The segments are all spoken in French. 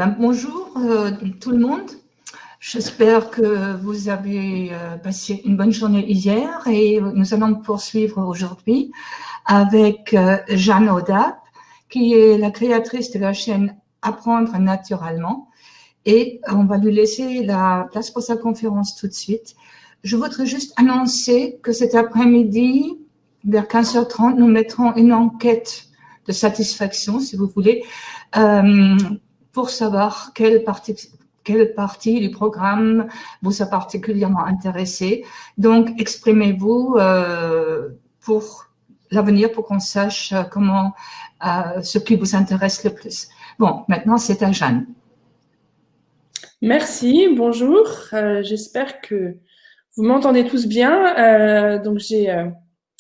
Bonjour tout le monde. J'espère que vous avez passé une bonne journée hier et nous allons poursuivre aujourd'hui avec Jeanne Audap, qui est la créatrice de la chaîne Apprendre naturellement, et on va lui laisser la place pour sa conférence tout de suite. Je voudrais juste annoncer que cet après-midi, vers 15h30, nous mettrons une enquête de satisfaction, si vous voulez, pour savoir quelle partie du programme vous a particulièrement intéressé. Donc, exprimez-vous pour l'avenir, pour qu'on sache comment ce qui vous intéresse le plus. Bon, maintenant, c'est à Jeanne. Merci, bonjour. J'espère que vous m'entendez tous bien. Donc, j'ai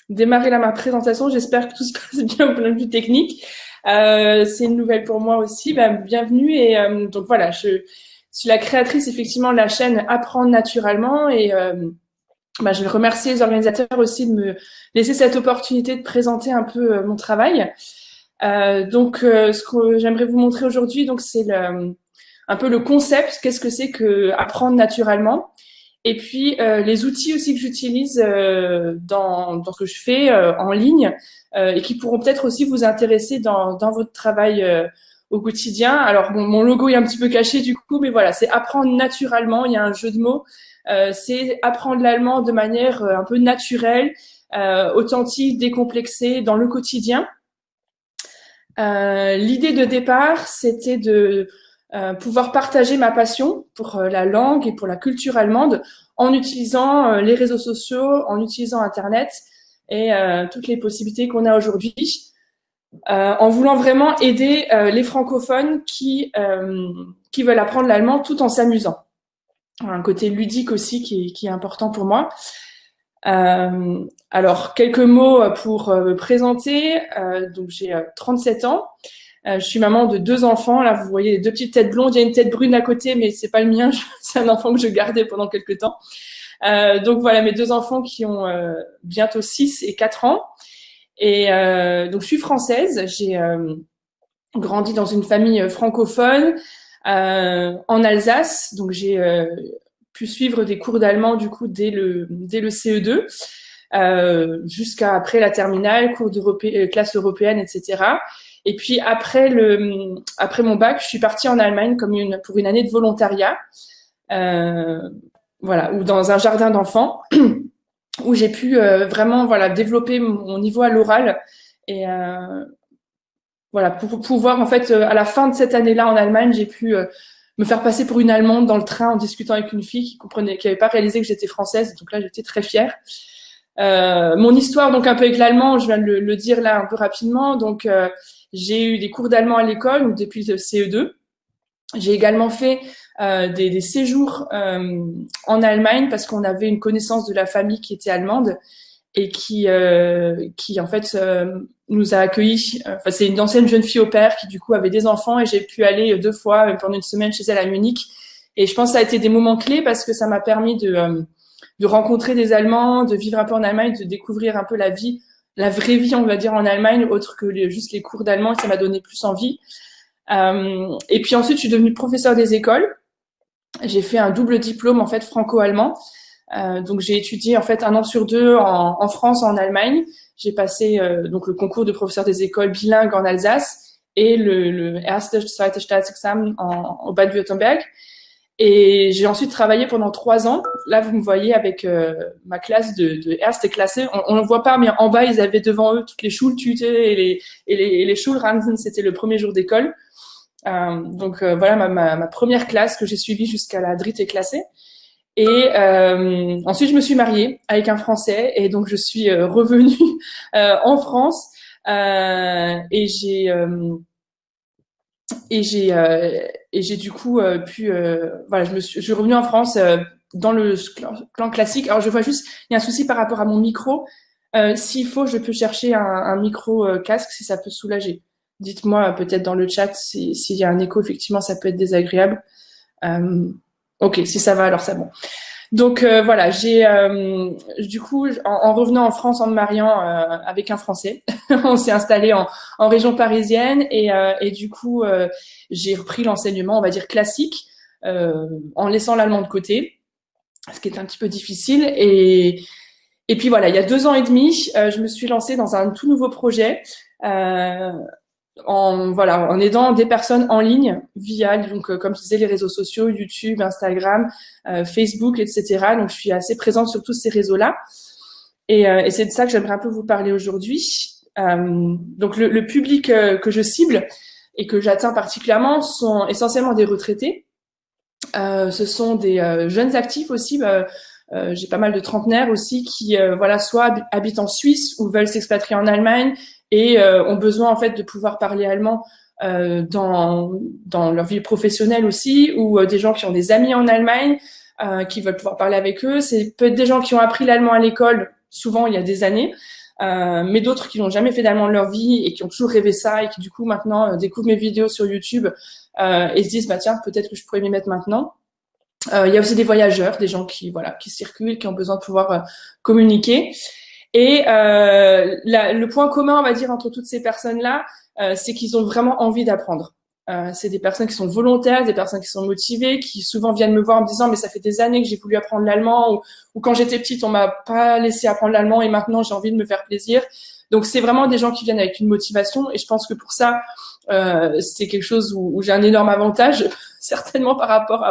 démarré là ma présentation. J'espère que tout se passe bien au point de vue technique. C'est une nouvelle pour moi aussi. Bienvenue. Et donc voilà, je suis la créatrice effectivement de la chaîne Apprendre naturellement. Et je vais remercier les organisateurs aussi de me laisser cette opportunité de présenter un peu mon travail. Ce que j'aimerais vous montrer aujourd'hui, donc c'est un peu le concept, qu'est-ce que c'est que apprendre naturellement, et puis les outils aussi que j'utilise dans ce que je fais en ligne et qui pourront peut-être aussi vous intéresser dans votre travail au quotidien. Alors bon, mon logo est un petit peu caché du coup, mais voilà, c'est apprendre naturellement. Il y a un jeu de mots. C'est apprendre l'allemand de manière un peu naturelle, authentique, décomplexée dans le quotidien. L'idée de départ, c'était de pouvoir partager ma passion pour la langue et pour la culture allemande en utilisant les réseaux sociaux, en utilisant Internet et toutes les possibilités qu'on a aujourd'hui, en voulant vraiment aider les francophones qui veulent apprendre l'allemand tout en s'amusant. Un côté ludique aussi qui est important pour moi. Alors, quelques mots pour me présenter. Donc, j'ai 37 ans. Je suis maman de 2 enfants. Là, vous voyez les 2 petites têtes blondes. Il y a une tête brune à côté, mais c'est pas le mien. C'est un enfant que je gardais pendant quelques temps. Donc voilà, mes 2 enfants qui ont bientôt 6 et 4 ans. Et donc, je suis française. J'ai grandi dans une famille francophone en Alsace. Donc, j'ai pu suivre des cours d'allemand du coup dès le CE2 jusqu'à après la terminale, cours classe européenne, etc. Et puis après mon bac, je suis partie en Allemagne pour une année de volontariat, voilà, ou dans un jardin d'enfants où j'ai pu vraiment voilà développer mon niveau à l'oral et voilà pour pouvoir en fait à la fin de cette année-là en Allemagne, j'ai pu me faire passer pour une Allemande dans le train en discutant avec une fille qui avait pas réalisé que j'étais française. Donc là, j'étais très fière. Mon histoire, donc un peu avec l'allemand, je viens de le dire là un peu rapidement. Donc j'ai eu des cours d'allemand à l'école, donc depuis le CE2. J'ai également fait des séjours en Allemagne parce qu'on avait une connaissance de la famille qui était allemande et qui en fait nous a accueillis. Enfin, c'est une ancienne jeune fille au pair qui du coup avait des enfants et j'ai pu aller 2 fois pendant une semaine chez elle à Munich. Et je pense que ça a été des moments clés parce que ça m'a permis de rencontrer des Allemands, de vivre un peu en Allemagne, de découvrir un peu la vie, la vraie vie, on va dire, en Allemagne, autre que juste les cours d'allemand. Et ça m'a donné plus envie. Et puis ensuite, je suis devenue professeure des écoles. J'ai fait un double diplôme en fait franco-allemand. Donc j'ai étudié en fait 1 an sur 2 en France, en Allemagne. J'ai passé donc le concours de professeur des écoles bilingue en Alsace et le erste, zweite Staatsexamen au Bade-Württemberg. Et j'ai ensuite travaillé pendant 3 ans. Là, vous me voyez avec ma classe de erste classe. On ne le voit pas, mais en bas, ils avaient devant eux toutes les Schultüte et les Schulranzen. C'était le premier jour d'école. Voilà ma première classe que j'ai suivie jusqu'à la dritte classée. Et ensuite, je me suis mariée avec un Français et donc je suis revenue en France et j'ai du coup pu voilà, je suis revenue en France dans le clan classique. Alors je vois juste, il y a un souci par rapport à mon micro. S'il faut, je peux chercher un micro casque si ça peut soulager. Dites-moi peut-être dans le chat s'il y a un écho, effectivement, ça peut être désagréable. Ok, si ça va, alors c'est bon. Donc voilà, j'ai du coup en revenant en France, en me mariant avec un Français, on s'est installé en région parisienne et du coup j'ai repris l'enseignement, on va dire classique, en laissant l'allemand de côté, ce qui est un petit peu difficile. Et puis voilà, il y a 2 ans et demi, je me suis lancée dans un tout nouveau projet. En aidant des personnes en ligne via donc comme je disais les réseaux sociaux, YouTube, Instagram, Facebook, etc. Donc je suis assez présente sur tous ces réseaux-là et c'est de ça que j'aimerais un peu vous parler aujourd'hui. Donc le public que je cible et que j'atteins particulièrement sont essentiellement des retraités. Ce sont des jeunes actifs aussi. J'ai pas mal de trentenaires aussi qui voilà soit habitent en Suisse ou veulent s'expatrier en Allemagne et ont besoin en fait de pouvoir parler allemand dans leur vie professionnelle aussi, ou des gens qui ont des amis en Allemagne qui veulent pouvoir parler avec eux. C'est peut-être des gens qui ont appris l'allemand à l'école, souvent il y a des années, mais d'autres qui n'ont jamais fait d'allemand de leur vie et qui ont toujours rêvé ça et qui du coup maintenant découvrent mes vidéos sur YouTube et se disent bah tiens peut-être que je pourrais m'y mettre maintenant. Il y a aussi des voyageurs, des gens qui voilà qui circulent, qui ont besoin de pouvoir communiquer. Et le point commun, on va dire, entre toutes ces personnes-là, c'est qu'ils ont vraiment envie d'apprendre. C'est des personnes qui sont volontaires, des personnes qui sont motivées, qui souvent viennent me voir en me disant mais ça fait des années que j'ai voulu apprendre l'allemand ou quand j'étais petite on m'a pas laissé apprendre l'allemand et maintenant j'ai envie de me faire plaisir. Donc c'est vraiment des gens qui viennent avec une motivation et je pense que pour ça c'est quelque chose où j'ai un énorme avantage certainement par rapport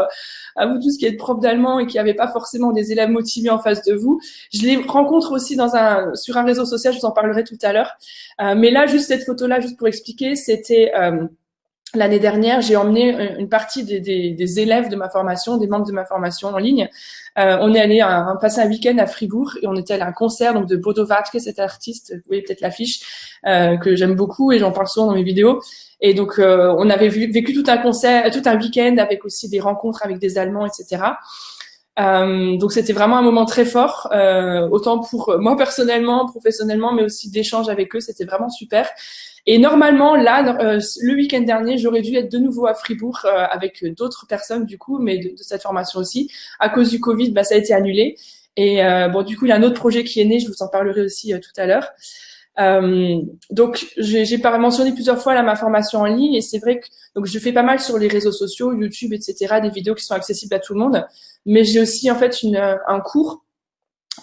à vous tous qui êtes profs d'allemand et qui n'avez pas forcément des élèves motivés en face de vous. Je les rencontre aussi sur un réseau social, je vous en parlerai tout à l'heure. Mais là, juste cette photo-là, juste pour expliquer, c'était l'année dernière, j'ai emmené une partie des élèves de ma formation, des membres de ma formation en ligne. On est allé passer un week-end à Fribourg et on était allé à un concert donc de Bodo Wartke, cet artiste, vous voyez peut-être l'affiche, que j'aime beaucoup et j'en parle souvent dans mes vidéos. Et donc on avait vécu tout un concert, tout un week-end avec aussi des rencontres avec des Allemands, etc. Donc c'était vraiment un moment très fort, autant pour moi personnellement, professionnellement, mais aussi d'échanges avec eux. C'était vraiment super. Et normalement, là, le week-end dernier, j'aurais dû être de nouveau à Fribourg avec d'autres personnes du coup, mais de cette formation aussi. À cause du Covid, ça a été annulé. Et bon, du coup, il y a un autre projet qui est né. Je vous en parlerai aussi tout à l'heure. Donc, j'ai mentionné plusieurs fois là ma formation en ligne et c'est vrai que donc je fais pas mal sur les réseaux sociaux, YouTube, etc. Des vidéos qui sont accessibles à tout le monde. Mais j'ai aussi en fait un cours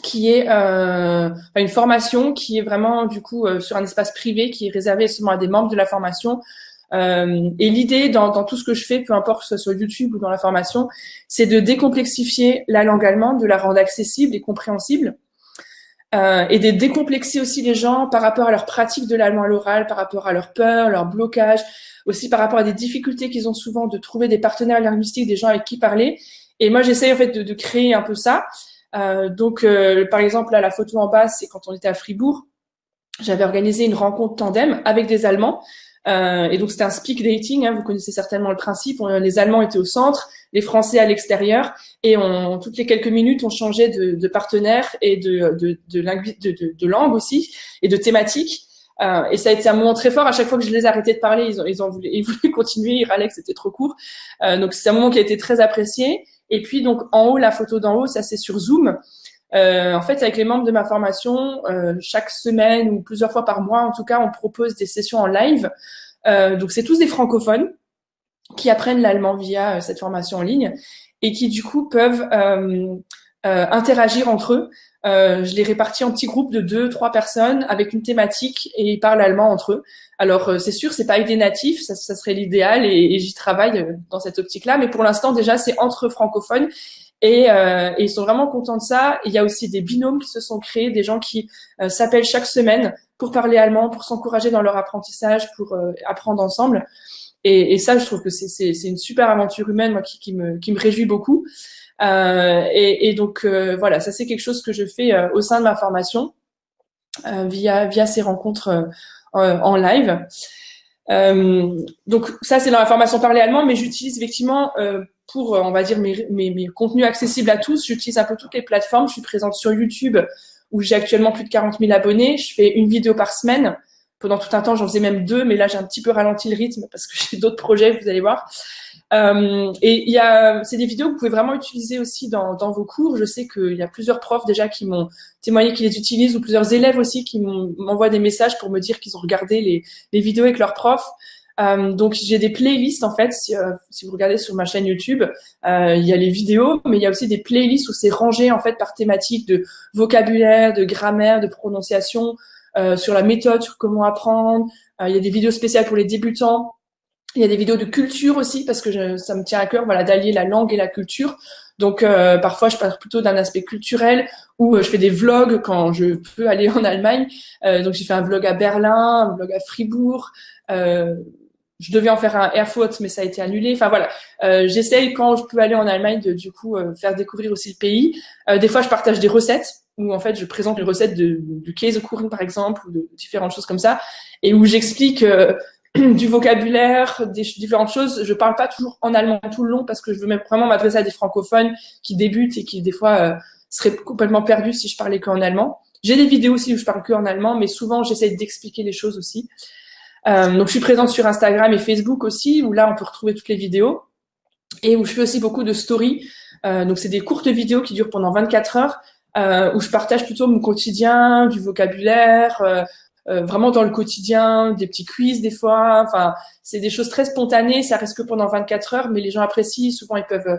qui est une formation qui est vraiment du coup sur un espace privé qui est réservé seulement à des membres de la formation. Et l'idée dans tout ce que je fais, peu importe que ce soit sur YouTube ou dans la formation, c'est de décomplexifier la langue allemande, de la rendre accessible et compréhensible. Et de décomplexer aussi les gens par rapport à leur pratique de l'allemand à l'oral, par rapport à leur peur, leur blocage, aussi par rapport à des difficultés qu'ils ont souvent de trouver des partenaires linguistiques, des gens avec qui parler. Et moi, j'essaye en fait de créer un peu ça. Donc, par exemple, là, la photo en bas, c'est quand on était à Fribourg. J'avais organisé une rencontre tandem avec des Allemands. Et donc, c'était un speak dating. Vous connaissez certainement le principe. Les Allemands étaient au centre, les Français à l'extérieur. Et toutes les quelques minutes, on changeait de partenaire et de langue aussi et de thématique. Et ça a été un moment très fort. À chaque fois que je les arrêtais de parler, ils voulaient continuer. Ils râlaient que c'était trop court. Donc, c'est un moment qui a été très apprécié. Et puis, donc, en haut, la photo d'en haut, ça, c'est sur Zoom. En fait, avec les membres de ma formation, chaque semaine ou plusieurs fois par mois, en tout cas, on propose des sessions en live. Donc, c'est tous des francophones qui apprennent l'allemand via cette formation en ligne et qui, du coup, peuvent interagir entre eux. Je les répartis en petits groupes de 2-3 personnes avec une thématique et ils parlent allemand entre eux. Alors, c'est sûr, c'est pas avec des natifs, ça serait l'idéal et j'y travaille dans cette optique-là. Mais pour l'instant, déjà, c'est entre francophones et ils sont vraiment contents de ça. Il y a aussi des binômes qui se sont créés, des gens qui s'appellent chaque semaine pour parler allemand, pour s'encourager dans leur apprentissage, pour apprendre ensemble. Et ça, je trouve que c'est une super aventure humaine, moi, qui me réjouit beaucoup. Et donc voilà, ça c'est quelque chose que je fais au sein de ma formation via ces rencontres en live. Donc ça c'est dans la formation parler allemand, mais j'utilise effectivement pour on va dire mes contenus accessibles à tous, j'utilise un peu toutes les plateformes. Je suis présente sur YouTube où j'ai actuellement plus de 40 000 abonnés. Je fais une vidéo par semaine. Pendant tout un temps, j'en faisais même 2, mais là j'ai un petit peu ralenti le rythme parce que j'ai d'autres projets, vous allez voir. Et c'est des vidéos que vous pouvez vraiment utiliser aussi dans vos cours. Je sais qu'il y a plusieurs profs déjà qui m'ont témoigné qu'ils les utilisent, ou plusieurs élèves aussi qui m'envoient des messages pour me dire qu'ils ont regardé les vidéos avec leurs profs. Donc j'ai des playlists en fait. Si vous regardez sur ma chaîne YouTube, il y a les vidéos, mais il y a aussi des playlists où c'est rangé en fait par thématique de vocabulaire, de grammaire, de prononciation, sur la méthode, sur comment apprendre. Il y a des vidéos spéciales pour les débutants. Il y a des vidéos de culture aussi parce que ça me tient à cœur, voilà, d'allier la langue et la culture. Donc parfois je parle plutôt d'un aspect culturel, ou je fais des vlogs quand je peux aller en Allemagne. Donc j'ai fait un vlog à Berlin, un vlog à Fribourg. Je devais en faire un Erfurt, mais ça a été annulé. Enfin voilà, j'essaye quand je peux aller en Allemagne de du coup faire découvrir aussi le pays. Des fois je partage des recettes où en fait je présente les recettes du Käsekuchen par exemple, ou de différentes choses comme ça, et où j'explique du vocabulaire, des différentes choses. Je parle pas toujours en allemand tout le long parce que je veux vraiment m'adresser à des francophones qui débutent et qui des fois seraient complètement perdus si je parlais qu'en allemand. J'ai des vidéos aussi où je parle que en allemand, mais souvent j'essaie d'expliquer les choses aussi. Donc je suis présente sur Instagram et Facebook aussi, où là on peut retrouver toutes les vidéos, et où je fais aussi beaucoup de stories. Donc c'est des courtes vidéos qui durent pendant 24 heures, où je partage plutôt mon quotidien, du vocabulaire, vraiment dans le quotidien, des petits quiz des fois. Enfin, c'est des choses très spontanées. Ça reste que pendant 24 heures, mais les gens apprécient. Souvent, ils peuvent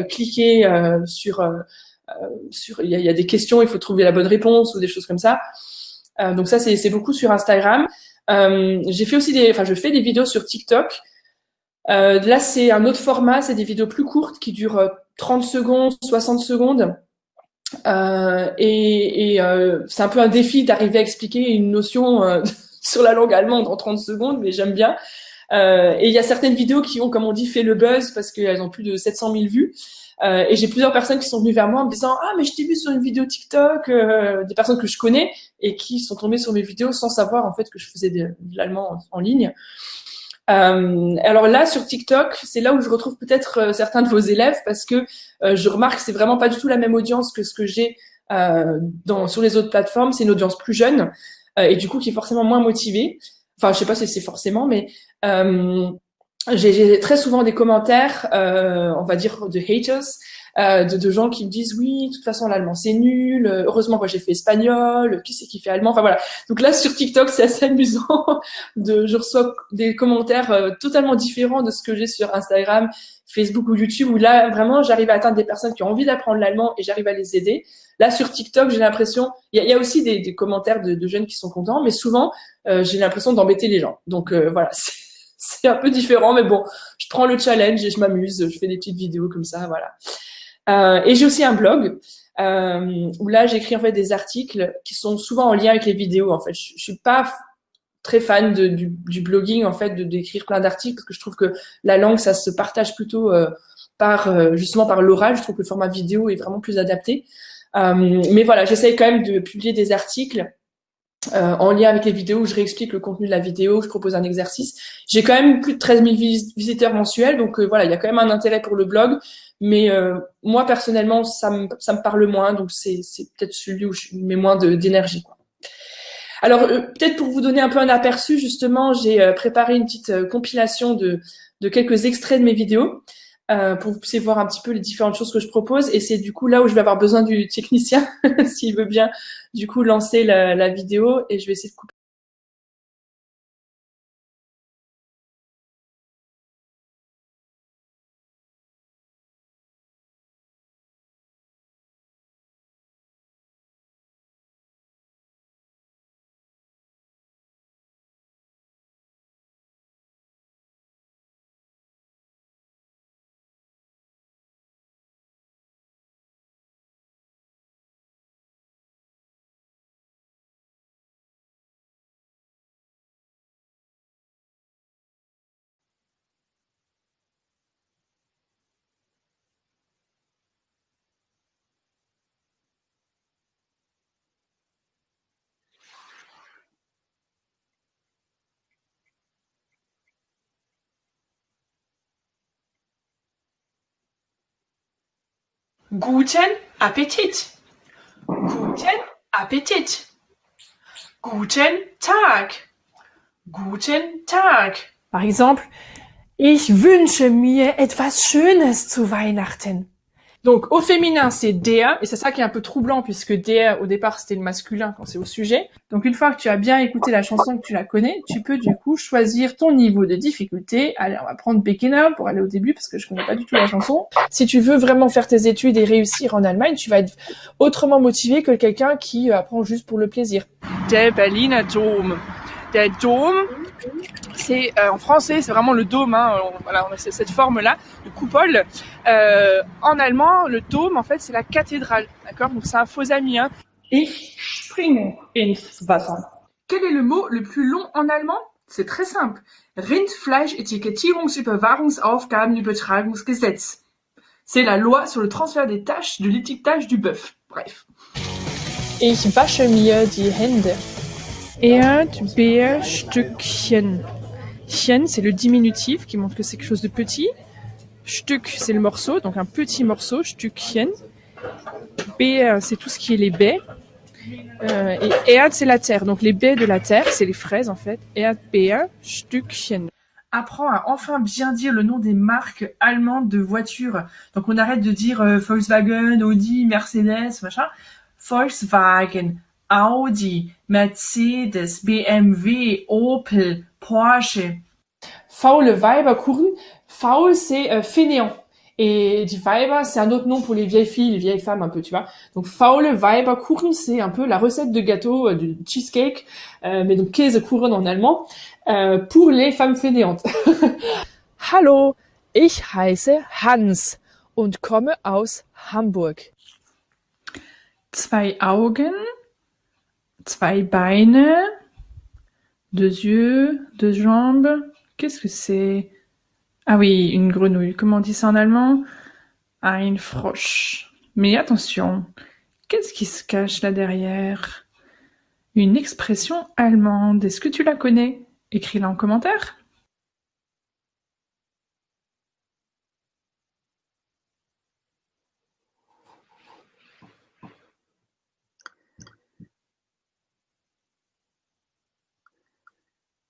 cliquer sur. Il y a des questions, il faut trouver la bonne réponse ou des choses comme ça. Donc ça, c'est beaucoup sur Instagram. Je fais des vidéos sur TikTok. Là, c'est un autre format. C'est des vidéos plus courtes qui durent 30 secondes, 60 secondes. C'est un peu un défi d'arriver à expliquer une notion sur la langue allemande en 30 secondes, mais j'aime bien. Et il y a certaines vidéos qui ont, comme on dit, fait le buzz parce qu'elles ont plus de 700 000 vues. Et j'ai plusieurs personnes qui sont venues vers moi en me disant « Ah, mais je t'ai vu sur une vidéo TikTok », des personnes que je connais et qui sont tombées sur mes vidéos sans savoir en fait que je faisais de l'allemand en ligne. Alors là, sur TikTok, c'est là où je retrouve peut-être certains de vos élèves, parce que je remarque que c'est vraiment pas du tout la même audience que ce que j'ai sur les autres plateformes. C'est une audience plus jeune et du coup qui est forcément moins motivée. Enfin, je sais pas si c'est forcément, mais j'ai très souvent des commentaires, on va dire de haters, de gens qui me disent oui, de toute façon l'allemand c'est nul, heureusement moi j'ai fait espagnol, qui c'est qui fait allemand, enfin voilà. Donc là sur TikTok c'est assez amusant, je reçois des commentaires totalement différents de ce que j'ai sur Instagram, Facebook ou YouTube, où là vraiment j'arrive à atteindre des personnes qui ont envie d'apprendre l'allemand et j'arrive à les aider. Là sur TikTok j'ai l'impression, il y a aussi des commentaires de jeunes qui sont contents, mais souvent j'ai l'impression d'embêter les gens. Donc voilà, c'est un peu différent, mais bon, je prends le challenge et je m'amuse, je fais des petites vidéos comme ça, voilà. Et j'ai aussi un blog où là j'écris en fait des articles qui sont souvent en lien avec les vidéos. En fait, je suis pas très fan du blogging en fait, d'écrire plein d'articles, parce que je trouve que la langue ça se partage plutôt justement par l'oral. Je trouve que le format vidéo est vraiment plus adapté. Mais voilà, j'essaye quand même de publier des articles en lien avec les vidéos où je réexplique le contenu de la vidéo, je propose un exercice. J'ai quand même plus de 13 000 visiteurs mensuels, donc voilà, il y a quand même un intérêt pour le blog, mais moi personnellement, ça me parle moins, donc c'est peut-être celui où je mets moins d'énergie, quoi. Alors peut-être pour vous donner un peu un aperçu, justement, j'ai préparé une petite compilation de quelques extraits de mes vidéos. Pour que vous puissiez voir un petit peu les différentes choses que je propose. Et c'est du coup là où je vais avoir besoin du technicien, s'il veut bien du coup lancer la vidéo, et je vais essayer de couper. Guten Appetit. Guten Appetit. Guten Tag. Guten Tag. Par exemple, Ich wünsche mir etwas Schönes zu Weihnachten. Donc, au féminin, c'est der, et c'est ça qui est un peu troublant, puisque der, au départ, c'était le masculin quand c'est au sujet. Donc, une fois que tu as bien écouté la chanson, que tu la connais, tu peux, du coup, choisir ton niveau de difficulté. Allez, on va prendre beginner pour aller au début, parce que je connais pas du tout la chanson. Si tu veux vraiment faire tes études et réussir en Allemagne, tu vas être autrement motivé que quelqu'un qui apprend juste pour le plaisir. Der Berliner Dom. Der Dom, c'est en français, c'est vraiment le dôme. Hein, voilà, on a cette forme-là de coupole. En allemand, le dôme, en fait, c'est la cathédrale, d'accord? Donc c'est un faux ami. Hein. Ich springe ins Wasser. Quel est le mot le plus long en allemand? C'est très simple. Rindfleisch-Etikettierungsüberwachungsaufgabenübertragungsgesetz. C'est la loi sur le transfert des tâches de l'étiquetage du bœuf. Bref. Ich wasche mir die Hände. Erdbeerstückchen. Chen, c'est le diminutif qui montre que c'est quelque chose de petit. Stück, c'est le morceau, donc un petit morceau, Stückchen. Beer, c'est tout ce qui est les baies. Et Erd, c'est la terre. Donc les baies de la terre, c'est les fraises en fait. Erdbeerstückchen. Apprends à enfin bien dire le nom des marques allemandes de voitures. Donc on arrête de dire Volkswagen, Audi, Mercedes, machin. Volkswagen, Audi, Mercedes, BMW, Opel, Porsche. Faule Weiberkuchen. Faul, c'est fainéant. Et die Weiber, c'est un autre nom pour les vieilles filles, les vieilles femmes un peu, tu vois. Donc Faule Weiberkuchen, c'est un peu la recette de gâteau, du cheesecake, mais donc Käsekuchen en allemand, pour les femmes fainéantes. Hallo, ich heiße Hans und komme aus Hamburg. Zwei Augen. Zwei Beine, deux yeux, deux jambes. Qu'est-ce que c'est? Ah oui, une grenouille. Comment on dit ça en allemand? Ein Frosch. Mais attention, qu'est-ce qui se cache là derrière? Une expression allemande. Est-ce que tu la connais? Écris-la en commentaire.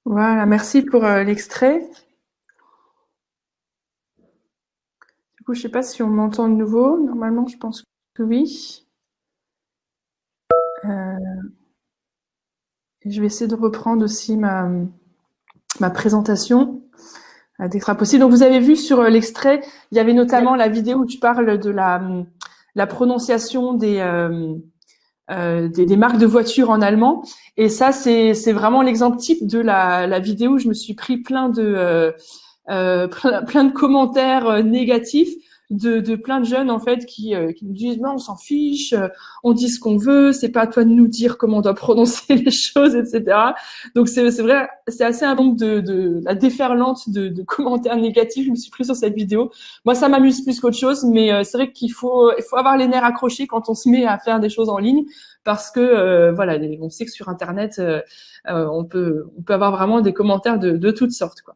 Voilà, merci pour l'extrait. Du coup, je sais pas si on m'entend de nouveau. Normalement, je pense que oui. Et je vais essayer de reprendre aussi ma présentation dès que ce sera possible. Donc, vous avez vu sur l'extrait, il y avait notamment la vidéo où tu parles de la prononciation des marques de voitures en allemand. Et ça, c'est vraiment l'exemple type de la vidéo où je me suis pris plein de commentaires négatifs de plein de jeunes en fait qui me disent mais on s'en fiche, on dit ce qu'on veut, c'est pas à toi de nous dire comment on doit prononcer les choses, etc. Donc c'est vrai, c'est assez un nombre de la déferlante de commentaires négatifs. Je me suis pris sur cette vidéo. Moi ça m'amuse plus qu'autre chose, mais c'est vrai qu'il faut avoir les nerfs accrochés quand on se met à faire des choses en ligne, parce que voilà, on sait que sur internet on peut avoir vraiment des commentaires de toutes sortes, quoi.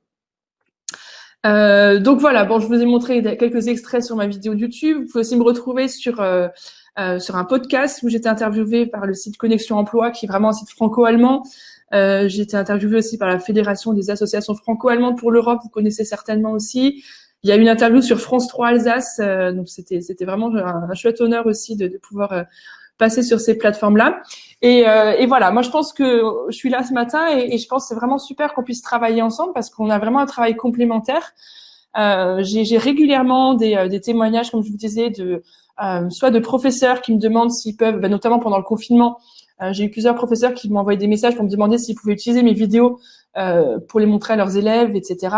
Donc voilà, bon, je vous ai montré quelques extraits sur ma vidéo YouTube. Vous pouvez aussi me retrouver sur un podcast où j'étais interviewée par le site Connexion Emploi, qui est vraiment un site franco-allemand. J'ai été interviewée aussi par la Fédération des associations franco-allemandes pour l'Europe, vous connaissez certainement aussi. Il y a une interview sur France 3 Alsace, donc c'était vraiment un chouette honneur aussi de pouvoir passer sur ces plateformes-là. Et voilà, moi je pense que je suis là ce matin et je pense que c'est vraiment super qu'on puisse travailler ensemble parce qu'on a vraiment un travail complémentaire. J'ai régulièrement des témoignages, comme je vous disais, soit de professeurs qui me demandent s'ils peuvent, notamment pendant le confinement, j'ai eu plusieurs professeurs qui m'ont envoyé des messages pour me demander s'ils pouvaient utiliser mes vidéos pour les montrer à leurs élèves, etc.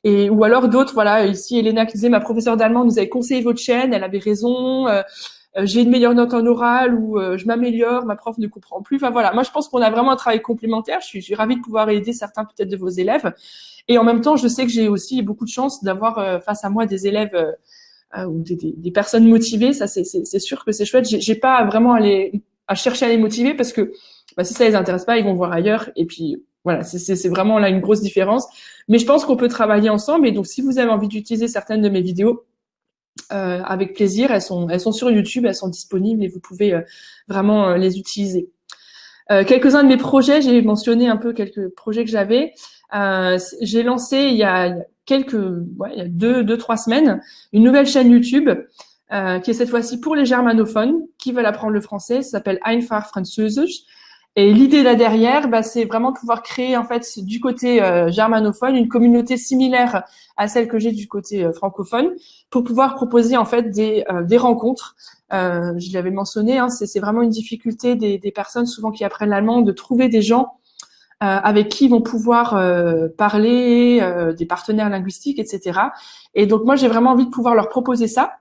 Et ou alors d'autres, voilà, ici Elena qui disait ma professeure d'allemand nous avait conseillé votre chaîne, elle avait raison. J'ai une meilleure note en oral ou je m'améliore, ma prof ne comprend plus. Enfin voilà, moi je pense qu'on a vraiment un travail complémentaire. Je suis ravie de pouvoir aider certains peut-être de vos élèves. Et en même temps, je sais que j'ai aussi beaucoup de chance d'avoir face à moi des élèves ou des personnes motivées. Ça, c'est sûr que c'est chouette. J'ai pas vraiment à chercher à les motiver parce que si ça les intéresse pas, ils vont voir ailleurs. Et puis voilà, c'est vraiment là une grosse différence. Mais je pense qu'on peut travailler ensemble. Et donc, si vous avez envie d'utiliser certaines de mes vidéos, avec plaisir, elles sont sur YouTube, elles sont disponibles et vous pouvez vraiment les utiliser. Quelques-uns de mes projets, j'ai mentionné un peu quelques projets que j'avais. J'ai lancé il y a il y a 3 semaines, une nouvelle chaîne YouTube qui est cette fois-ci pour les germanophones qui veulent apprendre le français. Ça s'appelle Einfach Französisch. Et l'idée là derrière, c'est vraiment de pouvoir créer en fait du côté germanophone une communauté similaire à celle que j'ai du côté francophone, pour pouvoir proposer en fait des rencontres. Je l'avais mentionné, hein, c'est vraiment une difficulté des personnes souvent qui apprennent l'allemand de trouver des gens avec qui ils vont pouvoir parler, des partenaires linguistiques, etc. Et donc moi j'ai vraiment envie de pouvoir leur proposer ça,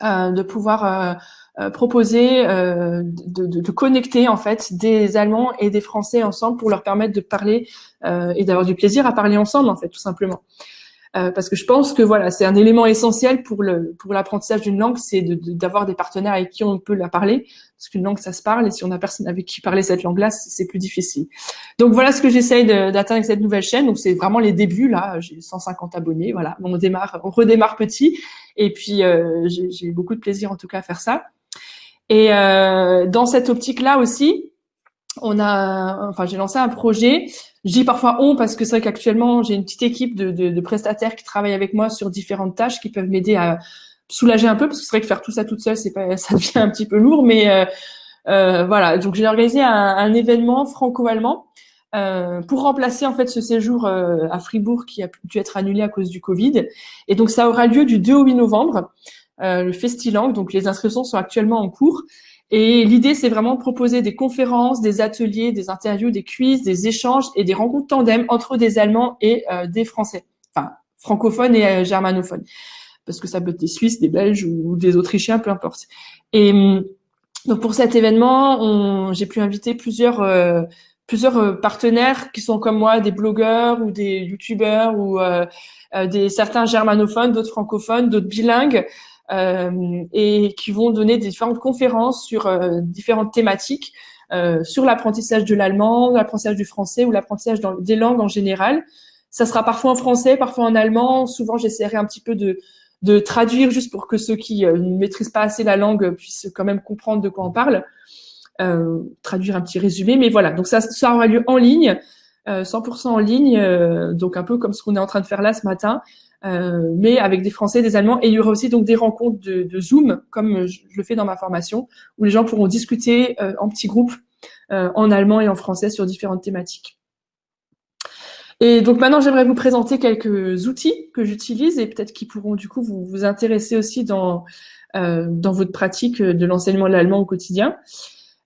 de pouvoir proposer de connecter en fait des Allemands et des Français ensemble pour leur permettre de parler et d'avoir du plaisir à parler ensemble en fait, tout simplement. Parce que je pense que voilà, c'est un élément essentiel pour l'apprentissage d'une langue, c'est d'avoir des partenaires avec qui on peut la parler, parce qu'une langue ça se parle, et si on a personne avec qui parler cette langue-là, c'est plus difficile. Donc voilà ce que j'essaye d'atteindre avec cette nouvelle chaîne. Donc c'est vraiment les débuts là, j'ai 150 abonnés, voilà, on redémarre petit, et puis j'ai beaucoup de plaisir en tout cas à faire ça. Et dans cette optique-là aussi, j'ai lancé un projet. Je dis parfois parce que c'est vrai qu'actuellement j'ai une petite équipe de prestataires qui travaillent avec moi sur différentes tâches qui peuvent m'aider à soulager un peu, parce que c'est vrai que faire tout ça toute seule, ça devient un petit peu lourd, mais voilà. Donc j'ai organisé un événement franco-allemand pour remplacer en fait ce séjour à Fribourg qui a dû être annulé à cause du Covid. Et donc ça aura lieu du 2 au 8 novembre, le Festilang. Donc les inscriptions sont actuellement en cours. Et l'idée, c'est vraiment de proposer des conférences, des ateliers, des interviews, des quiz, des échanges et des rencontres tandem entre des Allemands et des Français, enfin francophones et germanophones, parce que ça peut être des Suisses, des Belges ou des Autrichiens, peu importe. Et donc pour cet événement, j'ai pu inviter plusieurs partenaires qui sont comme moi, des blogueurs ou des youtubeurs ou certains germanophones, d'autres francophones, d'autres bilingues. Et qui vont donner différentes conférences sur différentes thématiques, sur l'apprentissage de l'allemand, l'apprentissage du français ou l'apprentissage des langues en général. Ça sera parfois en français, parfois en allemand. Souvent, j'essaierai un petit peu de traduire juste pour que ceux qui ne maîtrisent pas assez la langue puissent quand même comprendre de quoi on parle. Traduire un petit résumé, mais voilà. Donc ça aura lieu en ligne, 100% en ligne, donc un peu comme ce qu'on est en train de faire là ce matin. Mais avec des Français, des Allemands, et il y aura aussi donc des rencontres de Zoom, comme je le fais dans ma formation, où les gens pourront discuter en petits groupes en allemand et en français sur différentes thématiques. Et donc maintenant, j'aimerais vous présenter quelques outils que j'utilise et peut-être qui pourront du coup vous intéresser aussi dans votre pratique de l'enseignement de l'allemand au quotidien.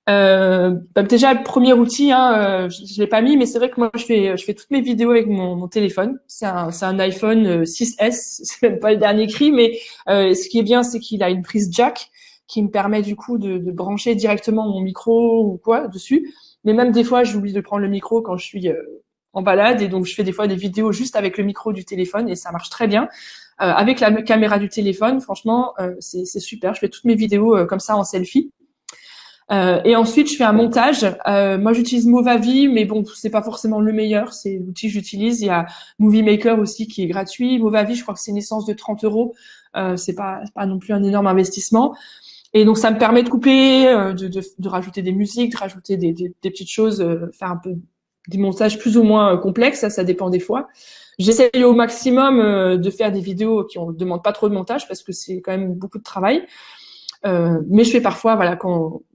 Déjà le premier outil, je l'ai pas mis, mais c'est vrai que moi je fais toutes mes vidéos avec mon téléphone. C'est un iPhone 6S, c'est même pas le dernier cri, mais ce qui est bien, c'est qu'il a une prise jack qui me permet du coup de brancher directement mon micro ou quoi dessus. Mais même des fois, j'oublie de prendre le micro quand je suis en balade, et donc je fais des fois des vidéos juste avec le micro du téléphone et ça marche très bien. Avec la caméra du téléphone, franchement, c'est super. Je fais toutes mes vidéos comme ça en selfie. Et ensuite, je fais un montage. Moi, j'utilise Movavi, mais bon, c'est pas forcément le meilleur. C'est l'outil que j'utilise. Il y a Movie Maker aussi qui est gratuit. Movavi, je crois que c'est une licence de 30 €. C'est pas non plus un énorme investissement. Et donc, ça me permet de couper, de rajouter des musiques, de rajouter des petites choses, faire un peu des montages plus ou moins complexes. Ça dépend des fois. J'essaye au maximum de faire des vidéos qui ne demandent pas trop de montage parce que c'est quand même beaucoup de travail. Mais je fais parfois, voilà,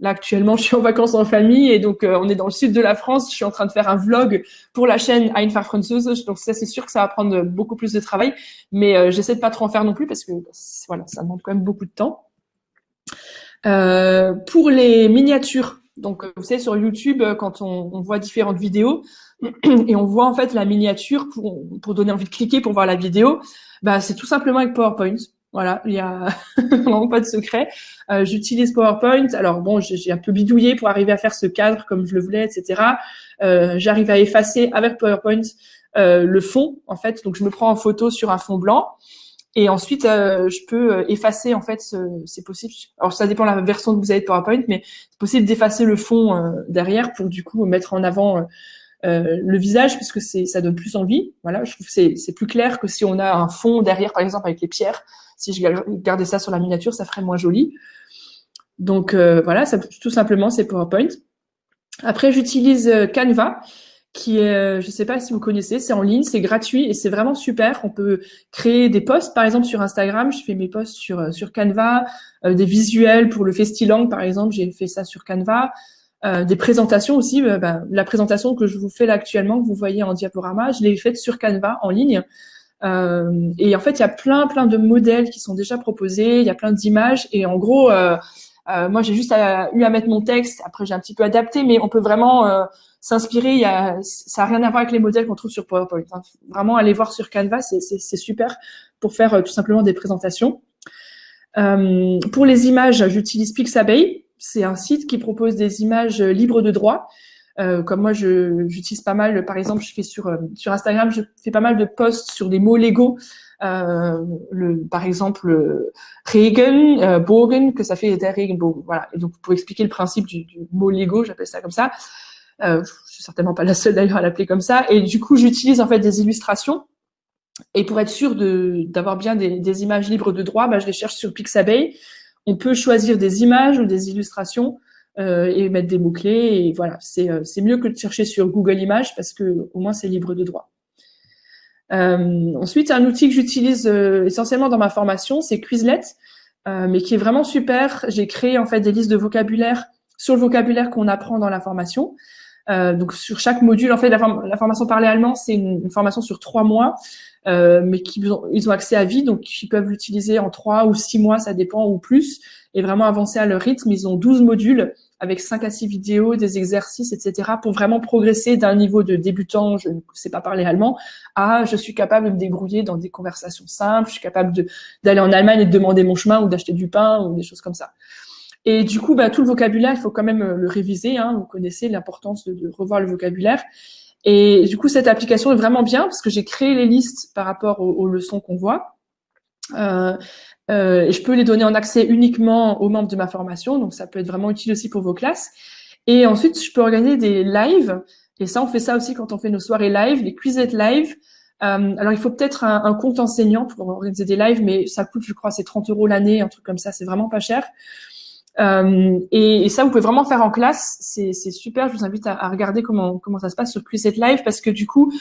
là actuellement je suis en vacances en famille et donc on est dans le sud de la France, je suis en train de faire un vlog pour la chaîne Einfach Französisch, donc ça c'est sûr que ça va prendre beaucoup plus de travail, mais j'essaie de pas trop en faire non plus parce que voilà, ça demande quand même beaucoup de temps. Pour les miniatures, donc vous savez sur YouTube quand on voit différentes vidéos et on voit en fait la miniature pour donner envie de cliquer pour voir la vidéo, c'est tout simplement avec PowerPoint. Voilà, il y a vraiment pas de secret. J'utilise PowerPoint. Alors bon, j'ai un peu bidouillé pour arriver à faire ce cadre comme je le voulais, etc. J'arrive à effacer avec PowerPoint le fond, en fait. Donc je me prends en photo sur un fond blanc et ensuite je peux effacer, en fait, c'est possible. Alors ça dépend de la version que vous avez de PowerPoint, mais c'est possible d'effacer le fond derrière pour du coup mettre en avant le visage, puisque ça donne plus envie. Voilà, je trouve que c'est plus clair que si on a un fond derrière, par exemple avec les pierres. Si je gardais ça sur la miniature, ça ferait moins joli. Donc voilà, ça, tout simplement, c'est PowerPoint. Après, j'utilise Canva, qui est, je sais pas si vous connaissez, c'est en ligne, c'est gratuit et c'est vraiment super. On peut créer des posts, par exemple sur Instagram, je fais mes posts sur Canva, des visuels pour le Festilang, par exemple, j'ai fait ça sur Canva, des présentations aussi. La présentation que je vous fais là actuellement, que vous voyez en diaporama, je l'ai faite sur Canva en ligne. Et en fait, il y a plein de modèles qui sont déjà proposés, il y a plein d'images et en gros, moi j'ai juste eu à mettre mon texte. Après, j'ai un petit peu adapté, mais on peut vraiment s'inspirer. Ça a rien à voir avec les modèles qu'on trouve sur PowerPoint. Hein. Vraiment, aller voir sur Canva, c'est super pour faire tout simplement des présentations. Pour les images, j'utilise Pixabay. C'est un site qui propose des images libres de droit. Comme moi, j'utilise pas mal. Par exemple, je fais sur Instagram, je fais pas mal de posts sur des mots légaux. Par exemple, Regen, Bogen, que ça fait der Regenbogen. Voilà. Et donc, pour expliquer le principe du mot Lego, j'appelle ça comme ça. Je suis certainement pas la seule d'ailleurs à l'appeler comme ça. Et du coup, j'utilise en fait des illustrations. Et pour être sûr d'avoir bien des images libres de droit, je les cherche sur Pixabay. On peut choisir des images ou des illustrations et mettre des mots-clés. Et voilà, c'est mieux que de chercher sur Google Images parce que au moins c'est libre de droit. Ensuite, un outil que j'utilise essentiellement dans ma formation, c'est Quizlet, mais qui est vraiment super. J'ai créé en fait des listes de vocabulaire sur le vocabulaire qu'on apprend dans la formation. Donc sur chaque module, en fait, la formation parler allemand, c'est une formation sur 3 mois, mais ils ont accès à vie, donc ils peuvent l'utiliser en 3 ou 6 mois, ça dépend, ou plus, et vraiment avancer à leur rythme. Ils ont 12 modules avec 5 à 6 vidéos, des exercices, etc., pour vraiment progresser d'un niveau de débutant, je ne sais pas parler allemand, à je suis capable de me débrouiller dans des conversations simples, je suis capable d'aller en Allemagne et de demander mon chemin ou d'acheter du pain ou des choses comme ça. Et du coup, tout le vocabulaire, il faut quand même le réviser. Hein. Vous connaissez l'importance de revoir le vocabulaire. Et du coup, cette application est vraiment bien parce que j'ai créé les listes par rapport aux leçons qu'on voit. Et je peux les donner en accès uniquement aux membres de ma formation. Donc, ça peut être vraiment utile aussi pour vos classes. Et ensuite, je peux organiser des lives. Et ça, on fait ça aussi quand on fait nos soirées live, les Quizlet live. Alors, il faut peut-être un compte enseignant pour organiser des lives, mais ça coûte, je crois, c'est 30 € l'année, un truc comme ça. C'est vraiment pas cher. Et ça, vous pouvez vraiment faire en classe. C'est super. Je vous invite à regarder comment ça se passe sur Quizlet Live parce que du coup,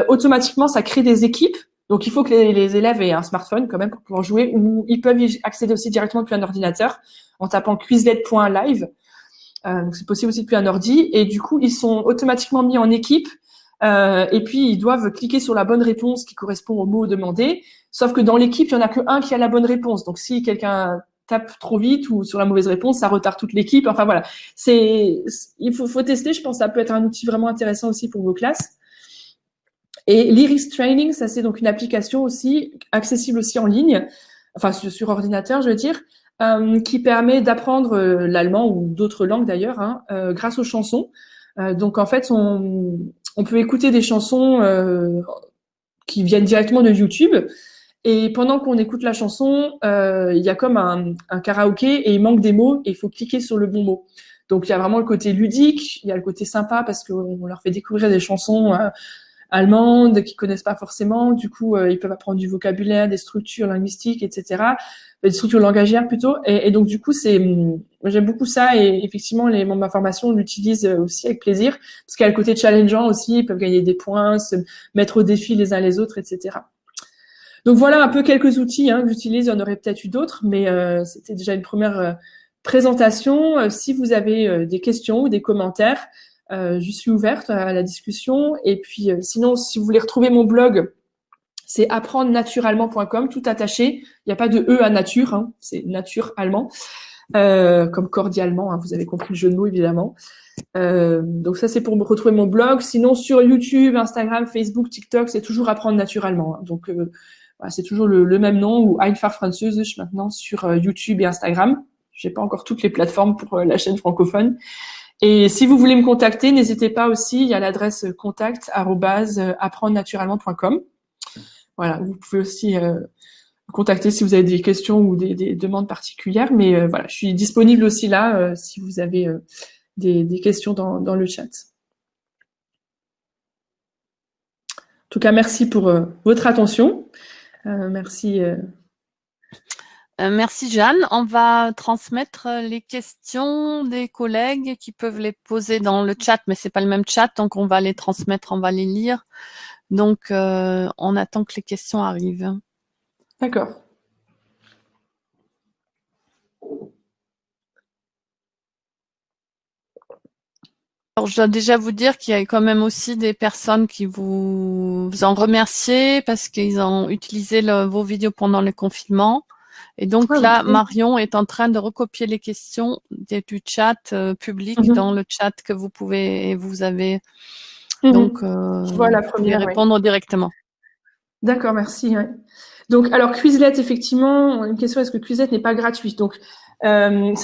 automatiquement, ça crée des équipes. Donc, il faut que les élèves aient un smartphone quand même pour pouvoir jouer, ou ils peuvent y accéder aussi directement depuis un ordinateur en tapant quizlet.live. Donc, c'est possible aussi depuis un ordi. Et du coup, ils sont automatiquement mis en équipe. Et puis, ils doivent cliquer sur la bonne réponse qui correspond au mot demandé. Sauf que dans l'équipe, il y en a que un qui a la bonne réponse. Donc, si quelqu'un tape trop vite ou sur la mauvaise réponse, ça retarde toute l'équipe. Enfin voilà, il faut tester. Je pense que ça peut être un outil vraiment intéressant aussi pour vos classes. Et l'Iris Training, ça c'est donc une application aussi accessible aussi en ligne, enfin sur ordinateur, je veux dire, qui permet d'apprendre l'allemand ou d'autres langues d'ailleurs, hein, grâce aux chansons. Donc en fait, on peut écouter des chansons qui viennent directement de YouTube. Et pendant qu'on écoute la chanson, il y a comme un karaoké et il manque des mots et il faut cliquer sur le bon mot. Donc il y a vraiment le côté ludique, il y a le côté sympa parce qu'on leur fait découvrir des chansons allemandes qu'ils connaissent pas forcément. Du coup, ils peuvent apprendre du vocabulaire, des structures linguistiques, etc. Des structures langagières plutôt. Et donc du coup, j'aime beaucoup ça et effectivement, les membres de ma formation l'utilisent aussi avec plaisir parce qu'il y a le côté challengeant aussi. Ils peuvent gagner des points, se mettre au défi les uns les autres, etc. Donc voilà un peu quelques outils que j'utilise. Il y en aurait peut-être eu d'autres, mais c'était déjà une première présentation. Si vous avez des questions ou des commentaires, je suis ouverte à la discussion. Et puis sinon, si vous voulez retrouver mon blog, c'est apprendrenaturallemand.com, tout attaché. Il n'y a pas de E à nature, c'est nature allemand, comme cordialement. Vous avez compris le jeu de mots évidemment. Donc ça c'est pour me retrouver mon blog. Sinon sur YouTube, Instagram, Facebook, TikTok, c'est toujours apprendre naturellement. Donc voilà, c'est toujours le même nom ou Einfach Französisch maintenant sur YouTube et Instagram. J'ai pas encore toutes les plateformes pour la chaîne francophone. Et si vous voulez me contacter, n'hésitez pas aussi, il y a l'adresse contact@apprendrenaturallemand.com. Voilà, vous pouvez aussi me contacter si vous avez des questions ou des demandes particulières. Mais voilà, je suis disponible aussi là si vous avez des questions dans le chat. En tout cas, merci pour votre attention. Merci. Merci Jeanne. On va transmettre les questions des collègues qui peuvent les poser dans le chat, mais c'est pas le même chat, donc on va les transmettre, on va les lire. Donc on attend que les questions arrivent. D'accord. Alors, je dois déjà vous dire qu'il y a quand même aussi des personnes qui vous en remercier parce qu'ils ont utilisé vos vidéos pendant le confinement. Et donc là, Marion est en train de recopier les questions du chat public dans le chat que vous pouvez, vous avez. Donc, voilà, vous pouvez répondre directement. D'accord, merci. Ouais. Donc, alors Quizlet, effectivement, une question, est-ce que Quizlet n'est pas gratuit? Donc, elle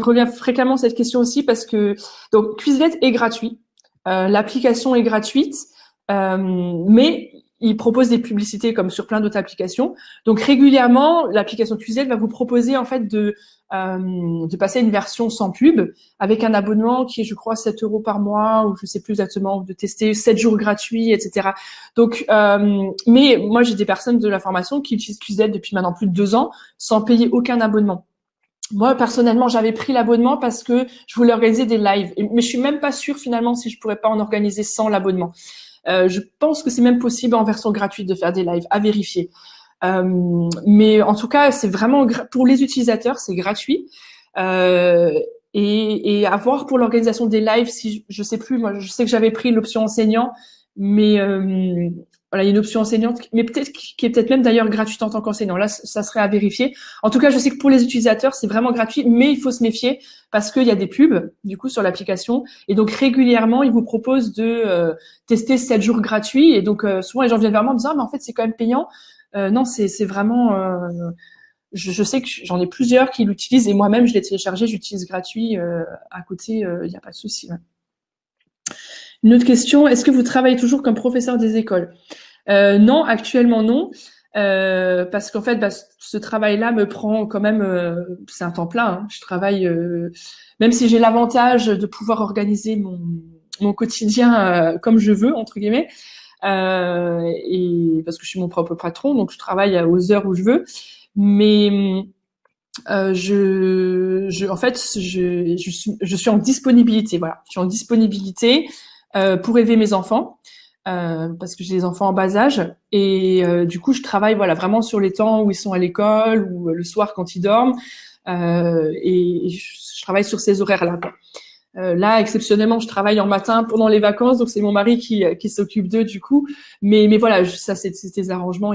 revient fréquemment cette question aussi parce que donc Quizlet est gratuit, l'application est gratuite, mais il propose des publicités comme sur plein d'autres applications. Donc régulièrement, l'application Quizlet va vous proposer en fait de passer à une version sans pub avec un abonnement qui est, je crois, 7 € par mois ou je sais plus exactement, de tester 7 jours gratuits, etc. Donc, mais moi j'ai des personnes de la formation qui utilisent Quizlet depuis maintenant plus de 2 ans sans payer aucun abonnement. Moi, personnellement, j'avais pris l'abonnement parce que je voulais organiser des lives. Mais je suis même pas sûre, finalement, si je pourrais pas en organiser sans l'abonnement. Je pense que c'est même possible en version gratuite de faire des lives, à vérifier. Mais en tout cas, c'est vraiment, pour les utilisateurs, c'est gratuit. Et à voir pour l'organisation des lives, si je sais plus, moi, je sais que j'avais pris l'option enseignant, mais voilà, il y a une option enseignante, mais peut-être qui est peut-être même d'ailleurs gratuite en tant qu'enseignant. Là, ça serait à vérifier. En tout cas, je sais que pour les utilisateurs, c'est vraiment gratuit, mais il faut se méfier parce qu'il y a des pubs du coup sur l'application, et donc régulièrement, ils vous proposent de tester 7 jours gratuits, et donc souvent les gens viennent vers moi en me disant, ah, mais en fait, c'est quand même payant. Non, c'est vraiment. Je sais que j'en ai plusieurs qui l'utilisent et moi-même, je l'ai téléchargé, j'utilise gratuit à côté, il n'y a pas de souci. Ouais. Une autre question, est-ce que vous travaillez toujours comme professeur des écoles? Non, actuellement non, parce qu'en fait, ce travail-là me prend quand même, c'est un temps plein. Hein. Je travaille, même si j'ai l'avantage de pouvoir organiser mon quotidien comme je veux entre guillemets, et parce que je suis mon propre patron, donc je travaille aux heures où je veux. Mais en fait, je suis en disponibilité. Voilà, je suis en disponibilité pour élever mes enfants parce que j'ai des enfants en bas âge et du coup, je travaille voilà vraiment sur les temps où ils sont à l'école ou le soir quand ils dorment et je travaille sur ces horaires-là. Là, exceptionnellement, je travaille en matin pendant les vacances, donc c'est mon mari qui s'occupe d'eux du coup. Mais voilà, ça c'est des arrangements.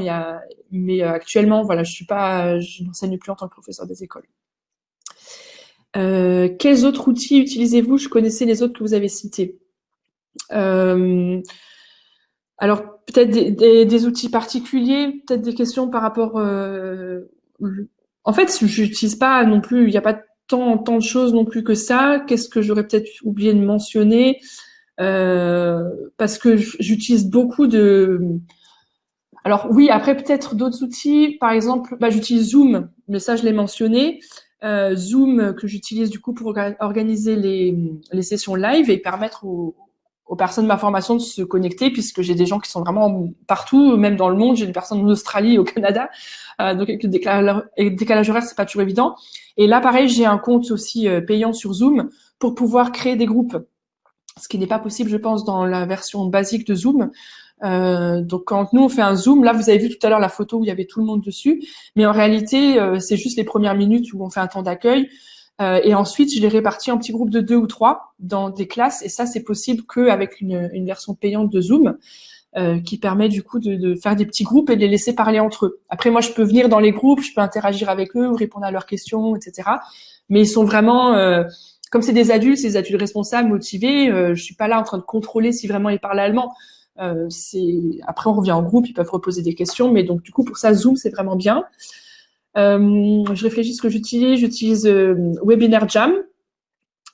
Mais actuellement, voilà, je n'enseigne plus en tant que professeur des écoles. Quels autres outils utilisez-vous? Je connaissais les autres que vous avez cités. Alors peut-être des outils particuliers, peut-être des questions par rapport. En fait, j'utilise pas non plus. Il n'y a pas tant de choses non plus que ça. Qu'est-ce que j'aurais peut-être oublié de mentionner? Parce que j'utilise beaucoup de. Alors oui, après peut-être d'autres outils. Par exemple, j'utilise Zoom, mais ça je l'ai mentionné. Zoom que j'utilise du coup pour organiser les sessions live et permettre aux personnes de ma formation de se connecter, puisque j'ai des gens qui sont vraiment partout, même dans le monde. J'ai des personnes en Australie, au Canada, donc avec le décalage horaire, c'est pas toujours évident. Et là, pareil, j'ai un compte aussi payant sur Zoom pour pouvoir créer des groupes, ce qui n'est pas possible, je pense, dans la version basique de Zoom. Donc quand nous on fait un zoom, là vous avez vu tout à l'heure la photo où il y avait tout le monde dessus, mais en réalité c'est juste les premières minutes où on fait un temps d'accueil et ensuite je les répartis en petits groupes de 2 ou 3 dans des classes, et ça c'est possible qu'avec une version payante de Zoom qui permet du coup de faire des petits groupes et de les laisser parler entre eux. Après moi je peux venir dans les groupes, je peux interagir avec eux ou répondre à leurs questions, etc. Mais ils sont vraiment comme c'est des adultes responsables, motivés, je suis pas là en train de contrôler si vraiment ils parlent allemand. Après on revient en groupe, ils peuvent reposer des questions, mais donc du coup pour ça Zoom c'est vraiment bien. Je réfléchis ce que j'utilise Webinar Jam.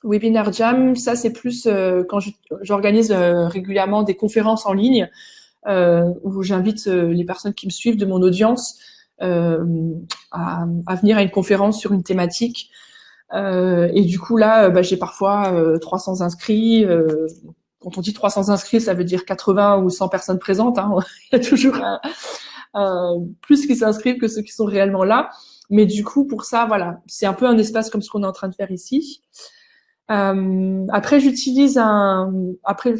Webinar Jam, ça c'est plus quand j'organise régulièrement des conférences en ligne où j'invite les personnes qui me suivent de mon audience à venir à une conférence sur une thématique. Et du coup là, j'ai parfois 300 inscrits. Quand on dit 300 inscrits, ça veut dire 80 ou 100 personnes présentes. Hein. Il y a toujours plus qui s'inscrivent que ceux qui sont réellement là. Mais du coup, pour ça, voilà, c'est un peu un espace comme ce qu'on est en train de faire ici. Après, après,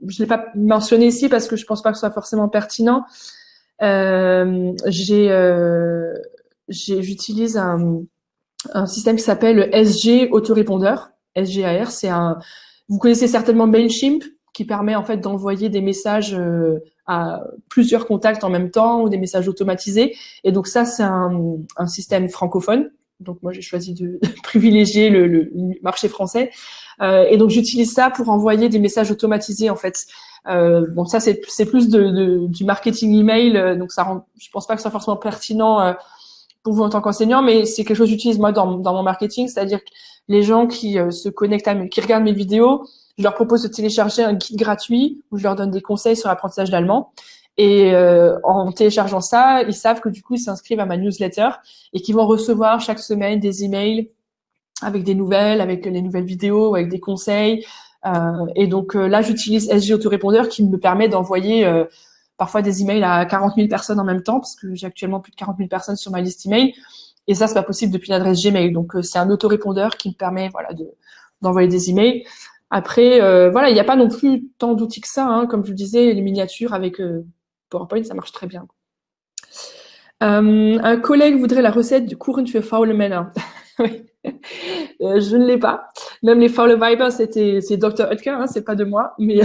je l'ai pas mentionné ici parce que je pense pas que ce soit forcément pertinent. J'utilise un système qui s'appelle le SG autorépondeur. SGAR, vous connaissez certainement Mailchimp, qui permet en fait d'envoyer des messages à plusieurs contacts en même temps ou des messages automatisés. Et donc ça, c'est un système francophone. Donc moi, j'ai choisi de privilégier le marché français. Et donc j'utilise ça pour envoyer des messages automatisés en fait. Bon, ça c'est plus du marketing email, donc je pense pas que ce soit forcément pertinent pour vous en tant qu'enseignant, mais c'est quelque chose que j'utilise moi dans mon marketing, c'est-à-dire que les gens qui se connectent qui regardent mes vidéos, je leur propose de télécharger un guide gratuit où je leur donne des conseils sur l'apprentissage d'allemand. Et en téléchargeant ça, ils savent que du coup ils s'inscrivent à ma newsletter et qu'ils vont recevoir chaque semaine des emails avec des nouvelles, avec les nouvelles vidéos, avec des conseils. Et donc là, j'utilise SG Autorépondeur qui me permet d'envoyer parfois des emails à 40 000 personnes en même temps, parce que j'ai actuellement plus de 40 000 personnes sur ma liste email. Et ça, c'est pas possible depuis une adresse Gmail. Donc c'est un autorépondeur qui me permet voilà d'envoyer des emails. Après, voilà, il n'y a pas non plus tant d'outils que ça. Hein. Comme je vous disais, les miniatures avec PowerPoint, ça marche très bien. Un collègue voudrait la recette du Kuchen für faule Männer. Oui. Je ne l'ai pas. Même les faule Weiber, c'est Dr. Oetker, hein, c'est pas de moi, mais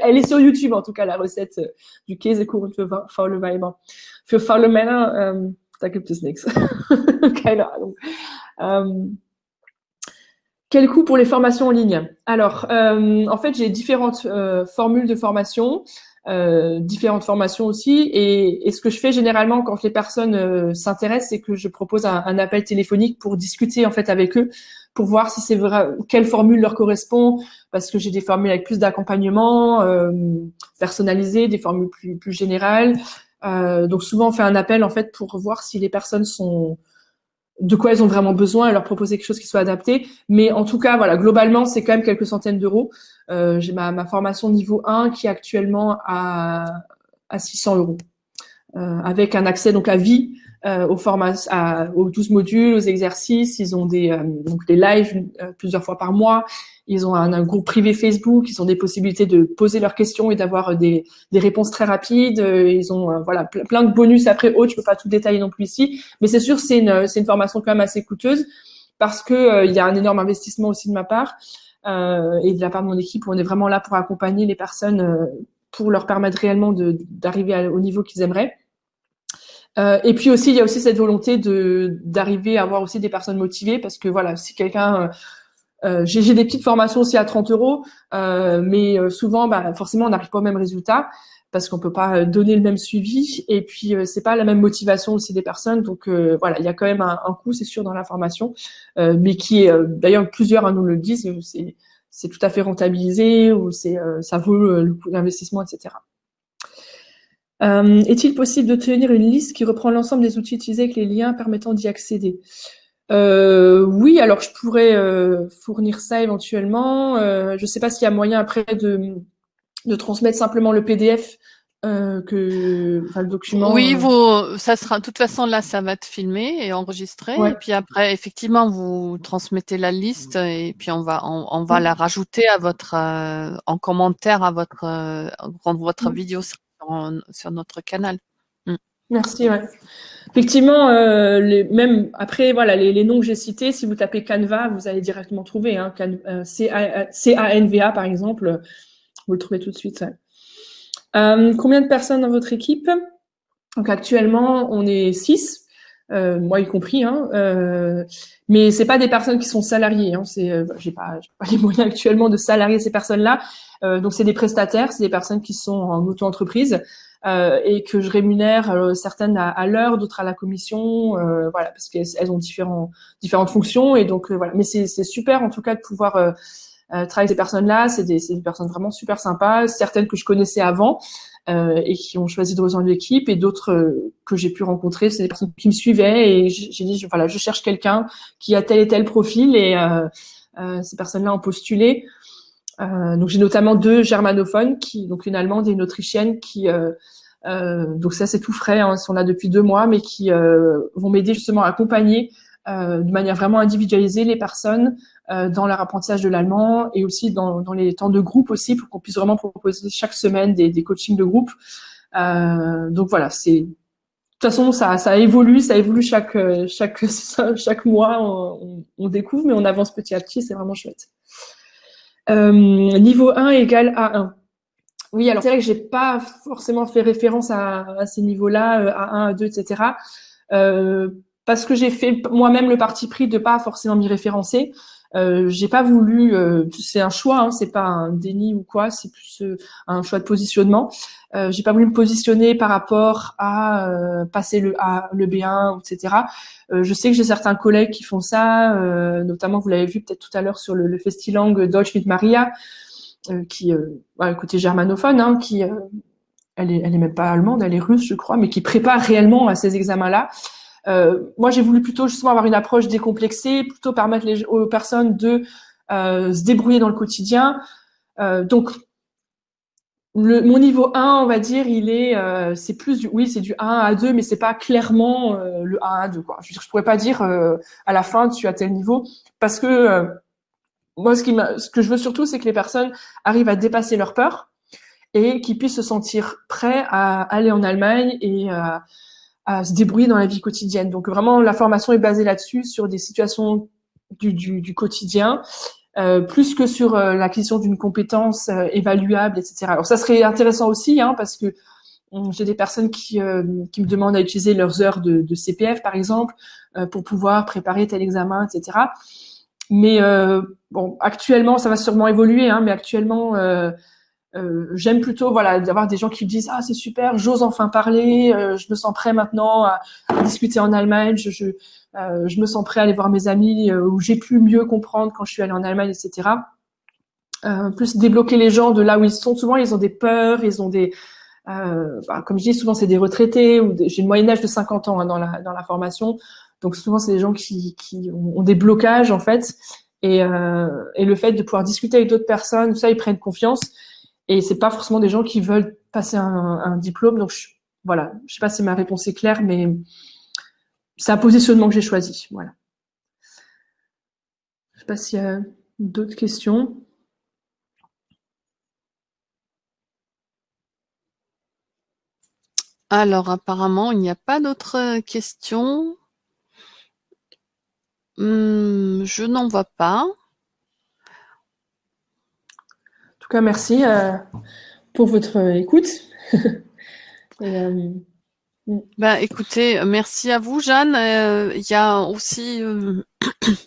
elle est sur YouTube en tout cas la recette du Käsekuchen für faule Weiber. Für faule Männer, da gibt es nichts. Keine Ahnung. Quel coût pour les formations en ligne? Alors, en fait, j'ai différentes formules de formation. Différentes formations aussi, et ce que je fais généralement quand les personnes s'intéressent, c'est que je propose un appel téléphonique pour discuter en fait avec eux, pour voir si c'est vrai, quelle formule leur correspond, parce que j'ai des formules avec plus d'accompagnement personnalisé, des formules plus générales. Donc souvent on fait un appel en fait pour voir si les personnes de quoi elles ont vraiment besoin et leur proposer quelque chose qui soit adapté. Mais en tout cas, voilà, globalement, c'est quand même quelques centaines d'euros. J'ai ma formation niveau 1 qui est actuellement à 600 euros, avec un accès donc à vie aux 12 modules, aux exercices. Ils ont donc des lives plusieurs fois par mois. Ils ont un groupe privé Facebook. Ils ont des possibilités de poser leurs questions et d'avoir des réponses très rapides. Ils ont voilà plein de bonus après autres. Je peux pas tout détailler non plus ici, mais c'est sûr c'est une formation quand même assez coûteuse parce que il y a un énorme investissement aussi de ma part et de la part de mon équipe. On est vraiment là pour accompagner les personnes pour leur permettre réellement d'arriver au niveau qu'ils aimeraient. Et puis aussi, il y a aussi cette volonté d'arriver à avoir aussi des personnes motivées parce que voilà, si quelqu'un j'ai des petites formations aussi à 30 euros, mais souvent, forcément, on n'arrive pas au même résultat parce qu'on peut pas donner le même suivi. Et puis, c'est pas la même motivation aussi des personnes. Donc, voilà, il y a quand même un coût, c'est sûr, dans la formation, mais qui est, d'ailleurs, plusieurs nous le disent, c'est tout à fait rentabilisé ou ça vaut le coût d'investissement, etc. Est-il possible de tenir une liste qui reprend l'ensemble des outils utilisés avec les liens permettant d'y accéder? Oui, alors je pourrais fournir ça éventuellement. Je ne sais pas s'il y a moyen après de transmettre simplement le PDF le document. Oui, ça sera de toute façon là, ça va être filmé et enregistré. Ouais. Et puis après, effectivement, vous transmettez la liste et puis on va la rajouter à en commentaire à votre vidéo sur notre canal. Merci. Ouais. Effectivement, même après, voilà, les noms que j'ai cités, si vous tapez Canva, vous allez directement trouver. Hein, CANVA, par exemple, vous le trouvez tout de suite. Ouais. Combien de personnes dans votre équipe? Donc actuellement, on est 6, moi y compris. Hein, mais c'est pas des personnes qui sont salariées. Hein, j'ai pas les moyens actuellement de salarier ces personnes-là. Donc c'est des prestataires, c'est des personnes qui sont en auto-entreprise. Et que je rémunère certaines à l'heure, d'autres à la commission, voilà, parce qu'elles ont différentes fonctions et donc voilà. Mais c'est super en tout cas de pouvoir travailler avec ces personnes-là. C'est des personnes vraiment super sympas, certaines que je connaissais avant et qui ont choisi de rejoindre l'équipe, et d'autres que j'ai pu rencontrer, c'est des personnes qui me suivaient et j'ai dit voilà, je cherche quelqu'un qui a tel et tel profil et ces personnes-là ont postulé. Donc j'ai notamment 2 germanophones, donc une allemande et une autrichienne qui Donc ça, c'est tout frais, hein, ils sont là depuis 2 mois, mais qui vont m'aider justement à accompagner de manière vraiment individualisée les personnes dans leur apprentissage de l'allemand et aussi dans les temps de groupe aussi pour qu'on puisse vraiment proposer chaque semaine des coachings de groupe. Donc voilà, c'est de toute façon ça évolue chaque mois on découvre, mais on avance petit à petit, c'est vraiment chouette. Niveau 1 égale A1. Oui, alors c'est vrai que j'ai pas forcément fait référence à ces niveaux-là, A1, A2, etc. Parce que j'ai fait moi-même le parti pris de pas forcément m'y référencer. J'ai pas voulu, c'est un choix, hein, c'est pas un déni ou quoi, c'est plus un choix de positionnement. J'ai pas voulu me positionner par rapport à passer le B1, etc. Je sais que j'ai certains collègues qui font ça, notamment vous l'avez vu peut-être tout à l'heure sur le Festilang Deutsch mit Maria, qui côté germanophone, hein, qui elle est même pas allemande, elle est russe, je crois, mais qui prépare réellement à ces examens-là. Moi, j'ai voulu plutôt justement avoir une approche décomplexée, plutôt permettre aux personnes de se débrouiller dans le quotidien. Donc, mon niveau 1, on va dire, il est, c'est plus c'est du A1 à A2, mais c'est pas clairement le A1 A2, quoi. Je pourrais pas dire à la fin tu as tel niveau, parce que moi, ce que je veux surtout, c'est que les personnes arrivent à dépasser leur peur et qu'ils puissent se sentir prêts à aller en Allemagne et à se débrouiller dans la vie quotidienne. Donc vraiment, la formation est basée là-dessus, sur des situations du quotidien, plus que sur l'acquisition d'une compétence évaluable, etc. Alors ça serait intéressant aussi, hein, parce que j'ai des personnes qui me demandent à utiliser leurs heures de CPF, par exemple, pour pouvoir préparer tel examen, etc. Mais bon, actuellement, ça va sûrement évoluer, hein, mais actuellement, j'aime plutôt d'avoir des gens qui me disent ah c'est super, j'ose enfin parler, je me sens prêt maintenant à discuter en Allemagne, je me sens prêt à aller voir mes amis où j'ai pu mieux comprendre quand je suis allée en Allemagne, etc. Plus débloquer les gens de là où ils sont. Souvent ils ont des peurs, ils ont des comme je dis, souvent c'est des retraités ou j'ai une moyenne âge de 50 ans, hein, dans la formation. Donc souvent c'est des gens qui ont des blocages en fait, et le fait de pouvoir discuter avec d'autres personnes, ça ils prennent confiance. Et c'est pas forcément des gens qui veulent passer un diplôme. Donc voilà, je sais pas si ma réponse est claire, mais c'est un positionnement que j'ai choisi. Voilà. Je sais pas s'il y a d'autres questions. Alors apparemment, il n'y a pas d'autres questions. Je n'en vois pas. En tout cas, merci pour votre écoute. Ben, écoutez, merci à vous, Jeanne. Il y a aussi,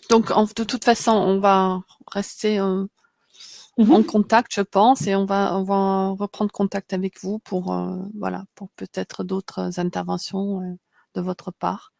donc de toute façon, on va rester en contact, je pense, et on va reprendre contact avec vous pour pour peut-être d'autres interventions de votre part.